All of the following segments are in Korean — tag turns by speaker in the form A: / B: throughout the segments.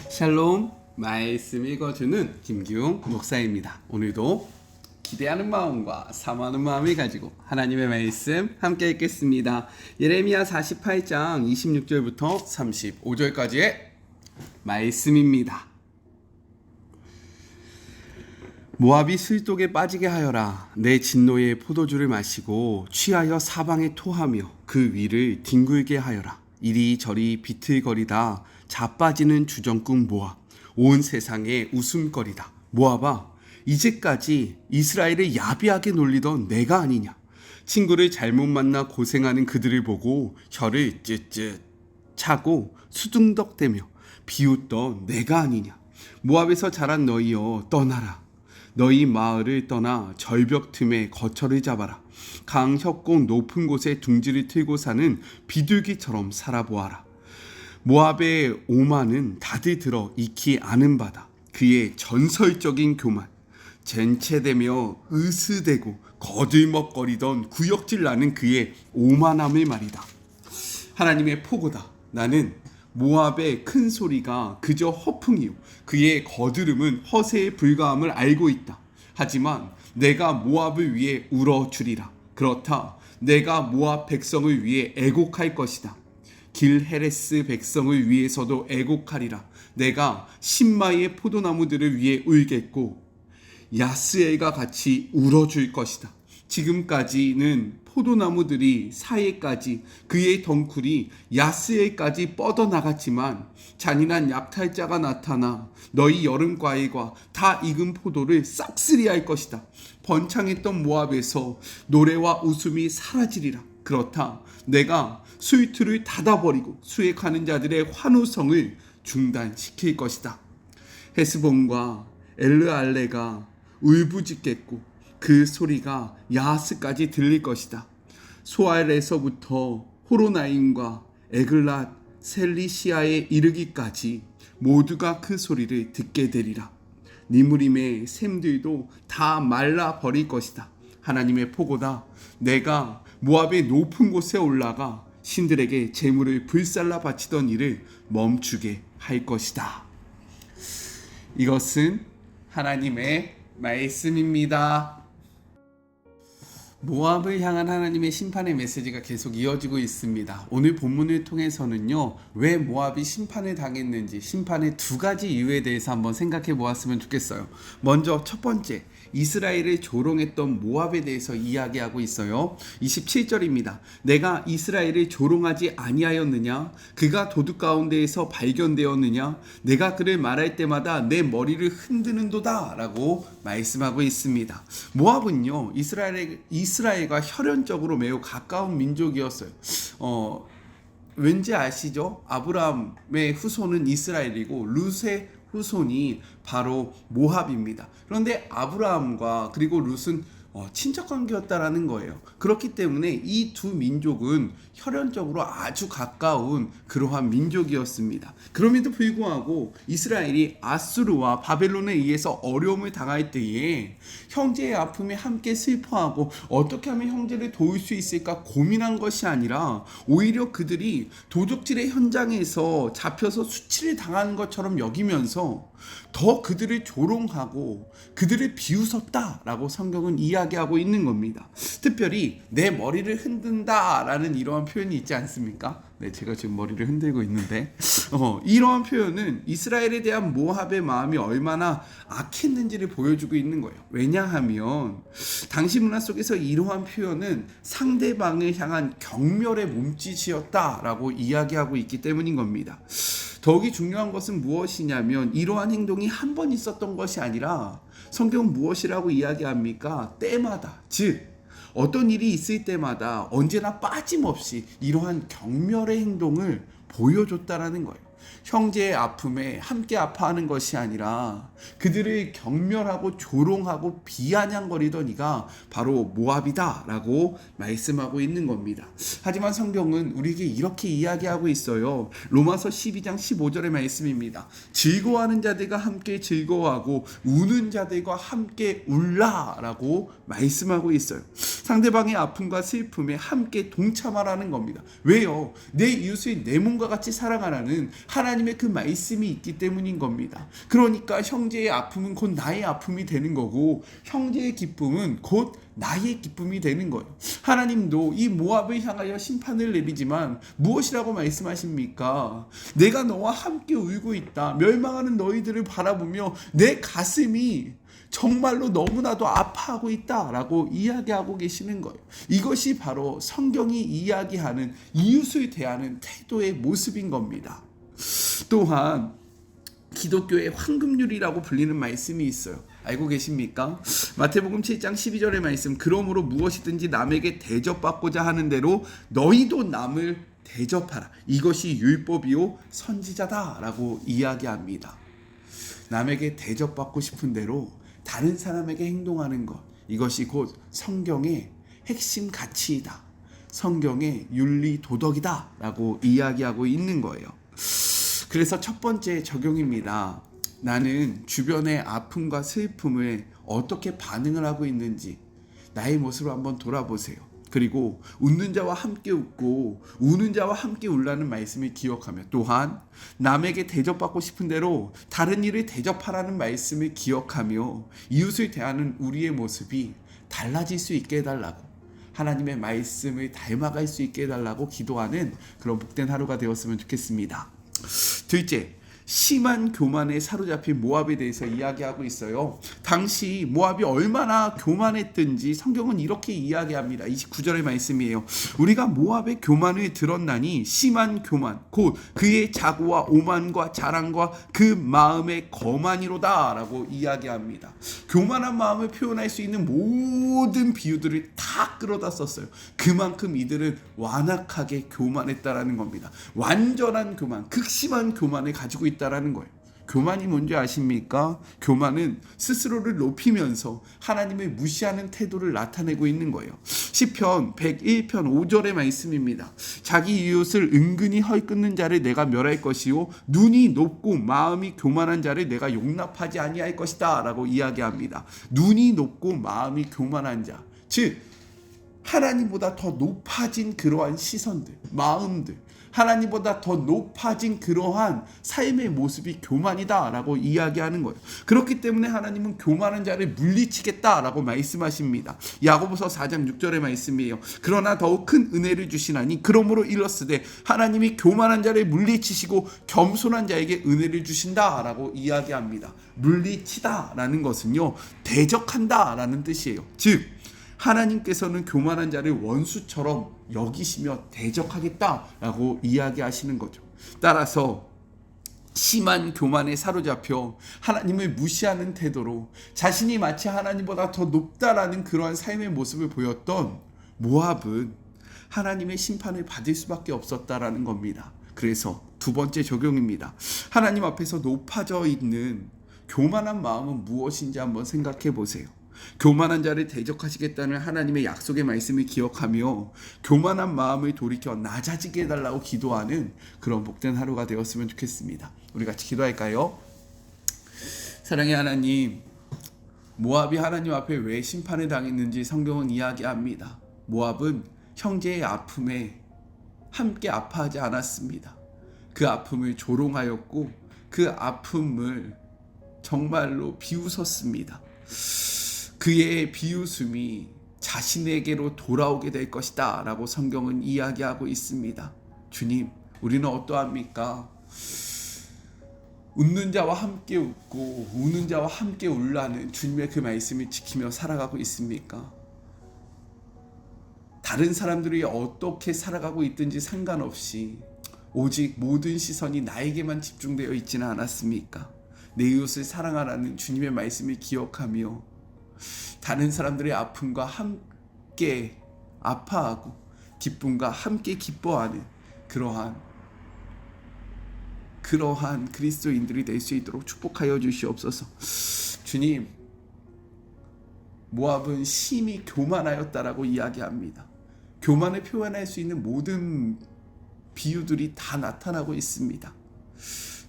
A: 샬롬, 말씀 읽어주는 김기웅 목사입니다. 오늘도 기대하는 마음과 사모하는 마음을 가지고 하나님의 말씀 함께 읽겠습니다. 예레미야 48장 26절부터 35절까지의 말씀입니다. 모압이 술독에 빠지게 하여라. 내 진노의 포도주를 마시고 취하여 사방에 토하며 그 위를 뒹굴게 하여라. 이리저리 비틀거리다 자빠지는 주정꾼 모압, 온 세상의 웃음거리다. 모압아, 이제까지 이스라엘을 야비하게 놀리던 내가 아니냐. 친구를 잘못 만나 고생하는 그들을 보고 혀를 쯧쯧 차고 수중덕대며 비웃던 내가 아니냐. 모압에서 자란 너희여, 떠나라. 너희 마을을 떠나 절벽 틈에 거처를 잡아라. 강 협곡 높은 곳에 둥지를 틀고 사는 비둘기처럼 살아보아라. 모압의 오만은 다들 들어 익히 아는 바다. 그의 전설적인 교만, 젠체되며 으스대고 거들먹거리던 구역질 나는 그의 오만함을 말이다. 하나님의 포고다. 나는 모압의 큰 소리가 그저 허풍이요 그의 거드름은 허세에 불과함을 알고 있다. 하지만 내가 모압을 위해 울어주리라. 그렇다. 내가 모압 백성을 위해 애곡할 것이다. 길헤레스 백성을 위해서도 애곡하리라. 내가 신마의 포도나무들을 위해 울겠고 야스엘과 같이 울어줄 것이다. 지금까지는 포도나무들이 사이까지 그의 덩쿨이 야스엘까지 뻗어나갔지만 잔인한 약탈자가 나타나 너희 여름과일과 다 익은 포도를 싹쓸이할 것이다. 번창했던 모압에서 노래와 웃음이 사라지리라. 그렇다. 내가 술틀을 닫아버리고 수액하는 자들의 환호성을 중단시킬 것이다. 헤스본과 엘르알레가 울부짖겠고 그 소리가 야하스까지 들릴 것이다. 소알에서부터 호로나임과 에글랏 셀리시아에 이르기까지 모두가 그 소리를 듣게 되리라. 니무림의 샘들도 다 말라버릴 것이다. 하나님의 포고다. 내가 모압의 높은 곳에 올라가 신들에게 제물을 불살라 바치던 일을 멈추게 할 것이다. 이것은 하나님의 말씀입니다. 모압을 향한 하나님의 심판의 메시지가 계속 이어지고 있습니다. 오늘 본문을 통해서는요, 왜 모압이 심판을 당했는지, 심판의 두 가지 이유에 대해서 한번 생각해 보았으면 좋겠어요. 먼저 첫 번째, 이스라엘을 조롱했던 모압에 대해서 이야기하고 있어요. 27절입니다. 내가 이스라엘을 조롱하지 아니하였느냐? 그가 도둑 가운데에서 발견되었느냐? 내가 그를 말할 때마다 내 머리를 흔드는도다 라고 말씀하고 있습니다. 모압은요, 이스라엘과 혈연적으로 매우 가까운 민족이었어요. 왠지 아시죠? 아브라함의 후손은 이스라엘이고 룻의 후손이 바로 모압입니다. 그런데 아브라함과 그리고 룻은 친척 관계였다라는 거예요. 그렇기 때문에 이 두 민족은 혈연적으로 아주 가까운 그러한 민족이었습니다. 그럼에도 불구하고 이스라엘이 아수르와 바벨론에 의해서 어려움을 당할 때에 형제의 아픔에 함께 슬퍼하고 어떻게 하면 형제를 도울 수 있을까 고민한 것이 아니라 오히려 그들이 도적질의 현장에서 잡혀서 수치를 당하는 것처럼 여기면서 더 그들을 조롱하고 그들을 비웃었다라고 성경은 이야기하고 있는 겁니다. 특별히 내 머리를 흔든다라는 이러한 표현이 있지 않습니까? 네, 제가 지금 머리를 흔들고 있는데 이러한 표현은 이스라엘에 대한 모압의 마음이 얼마나 악했는지를 보여주고 있는 거예요. 왜냐하면 당시 문화 속에서 이러한 표현은 상대방을 향한 경멸의 몸짓이었다라고 이야기하고 있기 때문인 겁니다. 더욱이 중요한 것은 무엇이냐면 이러한 행동이 한 번 있었던 것이 아니라 성경은 무엇이라고 이야기합니까? 때마다, 즉 어떤 일이 있을 때마다 언제나 빠짐없이 이러한 경멸의 행동을 보여줬다라는 거예요. 형제의 아픔에 함께 아파하는 것이 아니라 그들을 경멸하고 조롱하고 비아냥거리던 이가 바로 모압이다 라고 말씀하고 있는 겁니다. 하지만 성경은 우리에게 이렇게 이야기하고 있어요. 로마서 12장 15절의 말씀입니다. 즐거워하는 자들과 함께 즐거워하고 우는 자들과 함께 울라 라고 말씀하고 있어요. 상대방의 아픔과 슬픔에 함께 동참하라는 겁니다. 왜요? 내 이웃을 내 몸과 같이 사랑하라는 하나님의 그 말씀이 있기 때문인 겁니다. 그러니까 형제의 아픔은 곧 나의 아픔이 되는 거고, 형제의 기쁨은 곧 나의 기쁨이 되는 거예요. 하나님도 이 모압을 향하여 심판을 내리지만 무엇이라고 말씀하십니까? 내가 너와 함께 울고 있다. 멸망하는 너희들을 바라보며 내 가슴이 정말로 너무나도 아파하고 있다라고 이야기하고 계시는 거예요. 이것이 바로 성경이 이야기하는 이웃을 대하는 태도의 모습인 겁니다. 또한 기독교의 황금률이라고 불리는 말씀이 있어요. 알고 계십니까? 마태복음 7장 12절의 말씀, 그러므로 무엇이든지 남에게 대접받고자 하는 대로 너희도 남을 대접하라. 이것이 율법이요 선지자다라고 이야기합니다. 남에게 대접받고 싶은 대로 다른 사람에게 행동하는 것, 이것이 곧 성경의 핵심 가치이다. 성경의 윤리 도덕이다 라고 이야기하고 있는 거예요. 그래서 첫 번째 적용입니다. 나는 주변의 아픔과 슬픔을 어떻게 반응을 하고 있는지 나의 모습을 한번 돌아보세요. 그리고 웃는 자와 함께 웃고 우는 자와 함께 울라는 말씀을 기억하며, 또한 남에게 대접받고 싶은 대로 다른 이를 대접하라는 말씀을 기억하며 이웃을 대하는 우리의 모습이 달라질 수 있게 해달라고, 하나님의 말씀을 닮아갈 수 있게 해달라고 기도하는 그런 복된 하루가 되었으면 좋겠습니다. 둘째, 심한 교만에 사로잡힌 모압에 대해서 이야기하고 있어요. 당시 모압이 얼마나 교만했든지 성경은 이렇게 이야기합니다. 29절의 말씀이에요. 우리가 모압의 교만을 들었나니 심한 교만, 곧 그의 자고와 오만과 자랑과 그 마음의 거만이로다 라고 이야기합니다. 교만한 마음을 표현할 수 있는 모든 비유들을 다 끌어다 썼어요. 그만큼 이들은 완악하게 교만했다라는 겁니다. 완전한 교만, 극심한 교만을 가지고 있다라는 거예요. 교만이 뭔지 아십니까? 교만은 스스로를 높이면서 하나님을 무시하는 태도를 나타내고 있는 거예요. 시편 101편 5절의 말씀입니다. 자기 이웃을 은근히 헐뜯는 자를 내가 멸할 것이요 눈이 높고 마음이 교만한 자를 내가 용납하지 아니할 것이다 라고 이야기합니다. 눈이 높고 마음이 교만한 자, 즉 하나님보다 더 높아진 그러한 시선들, 마음들, 하나님보다 더 높아진 그러한 삶의 모습이 교만이다라고 이야기하는 거예요. 그렇기 때문에 하나님은 교만한 자를 물리치겠다라고 말씀하십니다. 야고보서 4장 6절의 말씀이에요. 그러나 더욱 큰 은혜를 주시나니 그러므로 일렀으되 하나님이 교만한 자를 물리치시고 겸손한 자에게 은혜를 주신다라고 이야기합니다. 물리치다라는 것은요, 대적한다라는 뜻이에요. 즉 하나님께서는 교만한 자를 원수처럼 여기시며 대적하겠다라고 이야기하시는 거죠. 따라서 심한 교만에 사로잡혀 하나님을 무시하는 태도로 자신이 마치 하나님보다 더 높다라는 그러한 삶의 모습을 보였던 모압은 하나님의 심판을 받을 수밖에 없었다라는 겁니다. 그래서 두 번째 적용입니다. 하나님 앞에서 높아져 있는 교만한 마음은 무엇인지 한번 생각해 보세요. 교만한 자를 대적하시겠다는 하나님의 약속의 말씀을 기억하며 교만한 마음을 돌이켜 낮아지게 해달라고 기도하는 그런 복된 하루가 되었으면 좋겠습니다. 우리 같이 기도할까요? 사랑의 하나님, 모압이 하나님 앞에 왜 심판을 당했는지 성경은 이야기합니다. 모압은 형제의 아픔에 함께 아파하지 않았습니다. 그 아픔을 조롱하였고 그 아픔을 정말로 비웃었습니다. 그의 비웃음이 자신에게로 돌아오게 될 것이다 라고 성경은 이야기하고 있습니다. 주님, 우리는 어떠합니까? 웃는 자와 함께 웃고 우는 자와 함께 울라는 주님의 그 말씀을 지키며 살아가고 있습니까? 다른 사람들이 어떻게 살아가고 있든지 상관없이 오직 모든 시선이 나에게만 집중되어 있지는 않았습니까? 내 이웃을 사랑하라는 주님의 말씀을 기억하며 다른 사람들의 아픔과 함께 아파하고 기쁨과 함께 기뻐하는 그러한 그리스도인들이 될 수 있도록 축복하여 주시옵소서. 주님, 모압은 심히 교만하였다라고 이야기합니다. 교만을 표현할 수 있는 모든 비유들이 다 나타나고 있습니다.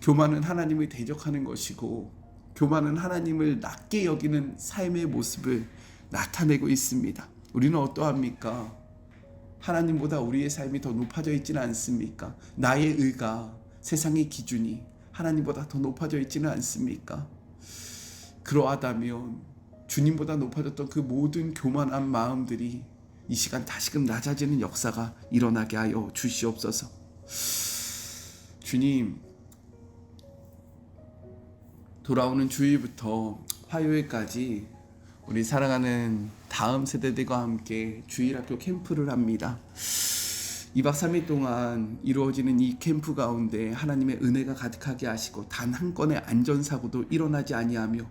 A: 교만은 하나님을 대적하는 것이고 교만은 하나님을 낮게 여기는 삶의 모습을 나타내고 있습니다. 우리는 어떠합니까? 하나님보다 우리의 삶이 더 높아져 있지는 않습니까? 나의 의가, 세상의 기준이 하나님보다 더 높아져 있지는 않습니까? 그러하다면 주님보다 높아졌던 그 모든 교만한 마음들이 이 시간 다시금 낮아지는 역사가 일어나게 하여 주시옵소서. 주님, 돌아오는 주일부터 화요일까지 우리 사랑하는 다음 세대들과 함께 주일학교 캠프를 합니다. 2박 3일 동안 이루어지는 이 캠프 가운데 하나님의 은혜가 가득하게 하시고 단 한 건의 안전사고도 일어나지 아니하며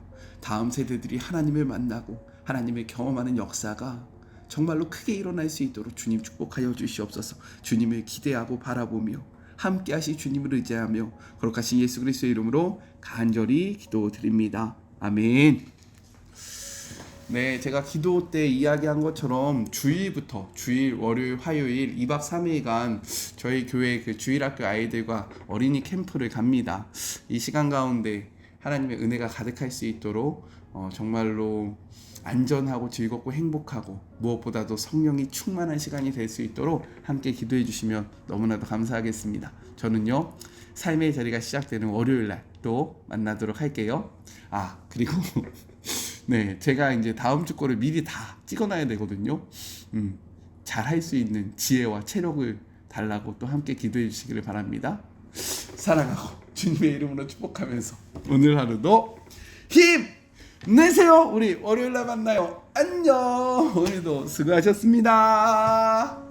A: 다음 세대들이 하나님을 만나고 하나님을 경험하는 역사가 정말로 크게 일어날 수 있도록 주님 축복하여 주시옵소서. 주님을 기대하고 바라보며 함께 하실 주님을 의지하며 거룩하신 예수 그리스도의 이름으로 간절히 기도드립니다. 아멘. 네, 제가 기도 때 이야기한 것처럼 주일부터 주일, 월요일, 화요일 2박 3일간 저희 교회 그 주일학교 아이들과 어린이 캠프를 갑니다. 이 시간 가운데 하나님의 은혜가 가득할 수 있도록 정말로 안전하고 즐겁고 행복하고 무엇보다도 성령이 충만한 시간이 될 수 있도록 함께 기도해 주시면 너무나도 감사하겠습니다. 저는요, 삶의 자리가 시작되는 월요일날 또 만나도록 할게요. 그리고 네, 제가 이제 다음 주 거를 미리 다 찍어놔야 되거든요. 잘 할 수 있는 지혜와 체력을 달라고 또 함께 기도해 주시기를 바랍니다. 사랑하고 주님의 이름으로 축복하면서 오늘 하루도 힘 내세요. 우리 월요일날 만나요. 안녕. 오늘도 수고하셨습니다.